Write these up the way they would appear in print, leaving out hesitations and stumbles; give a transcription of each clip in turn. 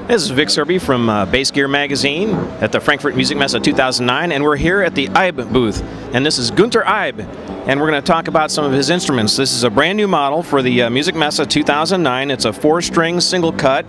This is Vic Serby from Bass Gear Magazine at the Frankfurt Musikmesse 2009, and we're here at the Eyb booth. And this is Günther Eyb, and we're going to talk about some of his instruments. This is a brand new model for the Musikmesse 2009. It's a 4-string single cut.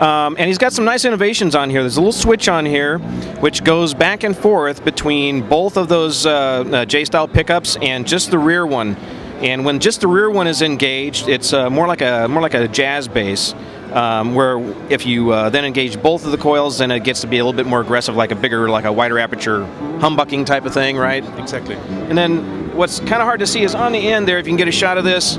And he's got some nice innovations on here. There's a little switch on here which goes back and forth between both of those J-style pickups and just the rear one. And when just the rear one is engaged, it's more like a jazz bass. Where if you then engage both of the coils, then it gets to be a little bit more aggressive, like a bigger, like a wider aperture humbucking type of thing, right? Exactly. And then what's kind of hard to see is on the end there, if you can get a shot of this,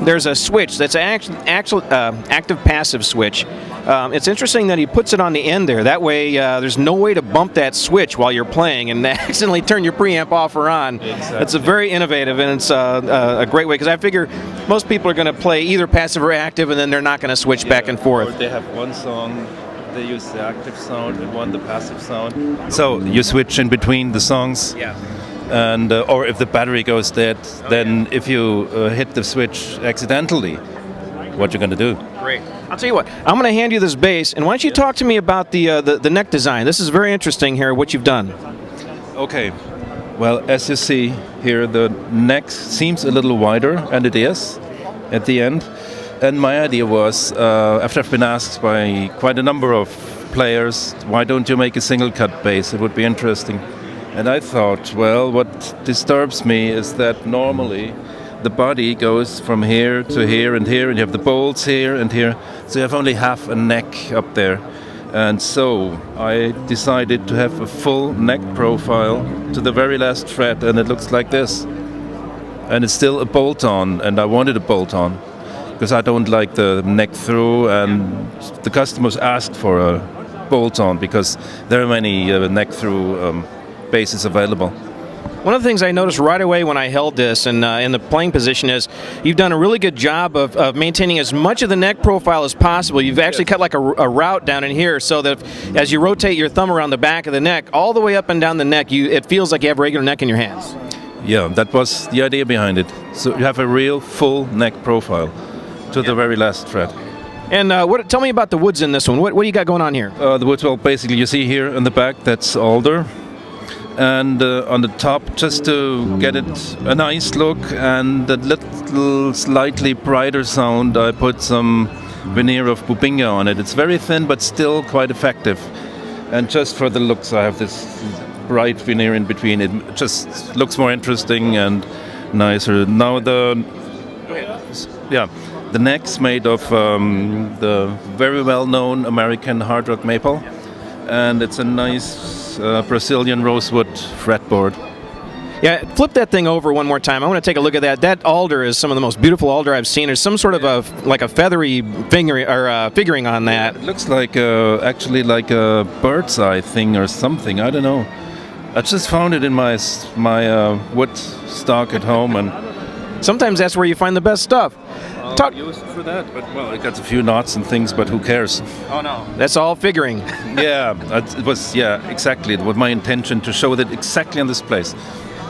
there's a switch that's an active-passive switch. It's interesting that he puts it on the end there. That way, there's no way to bump that switch while you're playing and accidentally turn your preamp off or on. Exactly. It's a very innovative, and it's a great way, because I figure most people are going to play either passive or active, and then they're not going to switch back and forth. Or they have one song, they use the active sound, and one the passive sound. So you switch in between the songs. Yeah. And or if the battery goes dead, then if you hit the switch accidentally, what you're going to do? Great. I'll tell you what. I'm going to hand you this bass, and why don't you talk to me about the neck design? This is very interesting here, what you've done. Okay. Well, as you see here, the neck seems a little wider, and it is at the end. And my idea was, after I've been asked by quite a number of players, why don't you make a single cut bass? It would be interesting. And I thought, well, what disturbs me is that normally the body goes from here to here, and you have the bolts here and here, so you have only half a neck up there. And so I decided to have a full neck profile to the very last fret, and it looks like this. And it's still a bolt-on, and I wanted a bolt-on, because I don't like the neck through, and the customers asked for a bolt-on, because there are many neck through basses available. One of the things I noticed right away when I held this and in the playing position is you've done a really good job of maintaining as much of the neck profile as possible. You've actually cut like a route down in here, so that as you rotate your thumb around the back of the neck, all the way up and down the neck, it feels like you have a regular neck in your hands. Yeah, that was the idea behind it. So you have a real full neck profile to the very last fret. And tell me about the woods in this one. What do you got going on here? The woods, well, basically you see here in the back, that's alder. And on the top, just to get it a nice look and a little slightly brighter sound, I put some veneer of Bubinga on it. It's very thin, but still quite effective. And just for the looks, I have this bright veneer in between. It just looks more interesting and nicer. Now the neck's made of the very well-known American hard rock maple, and it's a nice Brazilian rosewood fretboard. Yeah, flip that thing over one more time. I want to take a look at that. That alder is some of the most beautiful alder I've seen. There's some sort of a feathery figuring on that. It looks like actually like a bird's eye thing or something. I don't know. I just found it in my wood stock at home, and sometimes that's where you find the best stuff. I'll use it for that, but well, it got a few knots and things, but who cares? Oh no, that's all figuring. Yeah, it was, yeah, exactly. It was my intention to show that exactly on this place.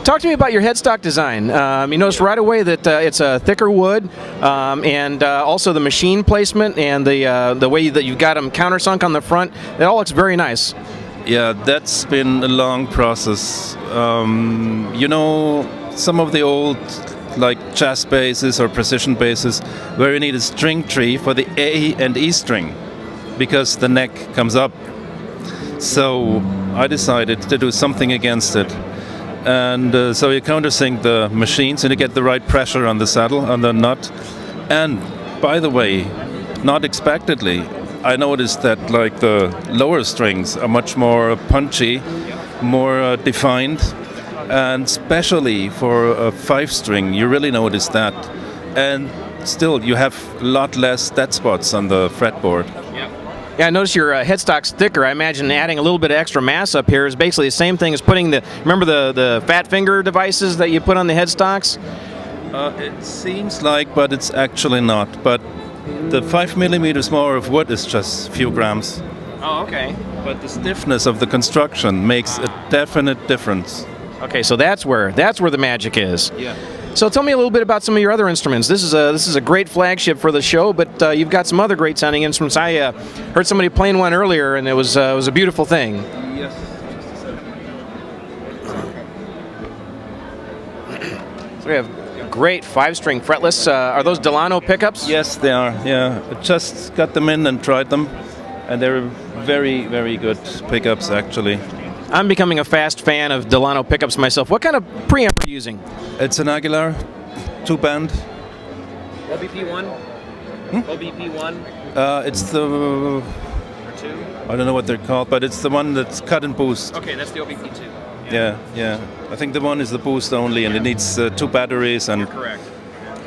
Talk to me about your headstock design. You noticed right away that it's a thicker wood, and also the machine placement and the way that you've got them countersunk on the front. It all looks very nice. Yeah, that's been a long process. You know, some of the old like jazz basses or precision basses where you need a string tree for the A and E string because the neck comes up. So I decided to do something against it. And so you countersink the machine so you get the right pressure on the saddle, on the nut. And by the way, not expectedly, I noticed that like the lower strings are much more punchy, more defined. And especially for a 5-string, you really notice that. And still, you have a lot less dead spots on the fretboard. Yeah, I notice your headstock's thicker. I imagine adding a little bit of extra mass up here is basically the same thing as putting remember the fat finger devices that you put on the headstocks? It seems like, but it's actually not. But the 5 millimeters more of wood is just a few grams. Oh, okay. But the stiffness of the construction makes a definite difference. Okay, so that's where the magic is. Yeah. So tell me a little bit about some of your other instruments. This is a great flagship for the show, but you've got some other great sounding instruments. I heard somebody playing one earlier, and it was a beautiful thing. Yes. So we have great 5-string fretless. Are those Delano pickups? Yes, they are. Yeah, I just got them in and tried them, and they're very, very good pickups actually. I'm becoming a fast fan of Delano pickups myself. What kind of preamp are you using? It's an Aguilar 2-band. OBP1? OBP1? It's the... Or 2? I don't know what they're called, but it's the one that's cut and boost. Okay, that's the OBP2. Yeah. I think the one is the boost only, and it needs 2 batteries. And You're correct.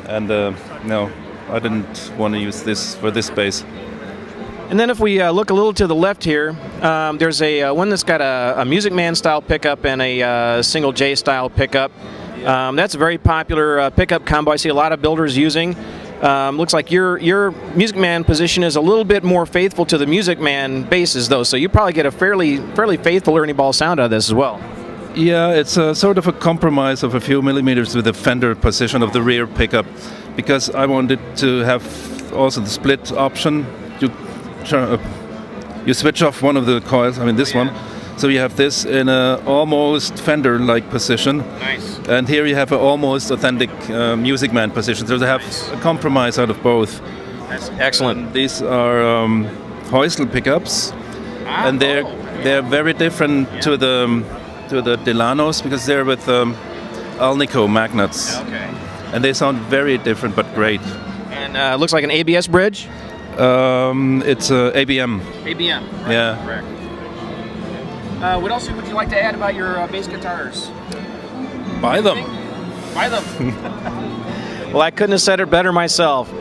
And no, I didn't want to use this for this bass. And then if we look a little to the left here, there's a one that's got a Music Man style pickup and a single J style pickup. That's a very popular pickup combo I see a lot of builders using. Looks like your Music Man position is a little bit more faithful to the Music Man basses though, so you probably get a fairly faithful Ernie Ball sound out of this as well. Yeah, it's a sort of a compromise of a few millimeters with the Fender position of the rear pickup, because I wanted to have also the split option. You switch off one of the coils, I mean this one, so you have this in a almost Fender-like position. Nice. And here you have an almost authentic Music Man position, so they have a compromise out of both. That's excellent. And these are Häusl pickups, and they're very different to the Delanos, because they're with Alnico magnets. Okay. And they sound very different but great. And looks like an ABS bridge? It's ABM. ABM. Right. Yeah. Correct. What else would you like to add about your bass guitars? Buy them. Buy them. Well, I couldn't have said it better myself.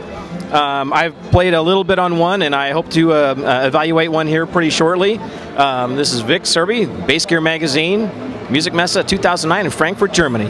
I've played a little bit on one, and I hope to evaluate one here pretty shortly. This is Vic Serby, Bass Gear Magazine, Musikmesse 2009 in Frankfurt, Germany.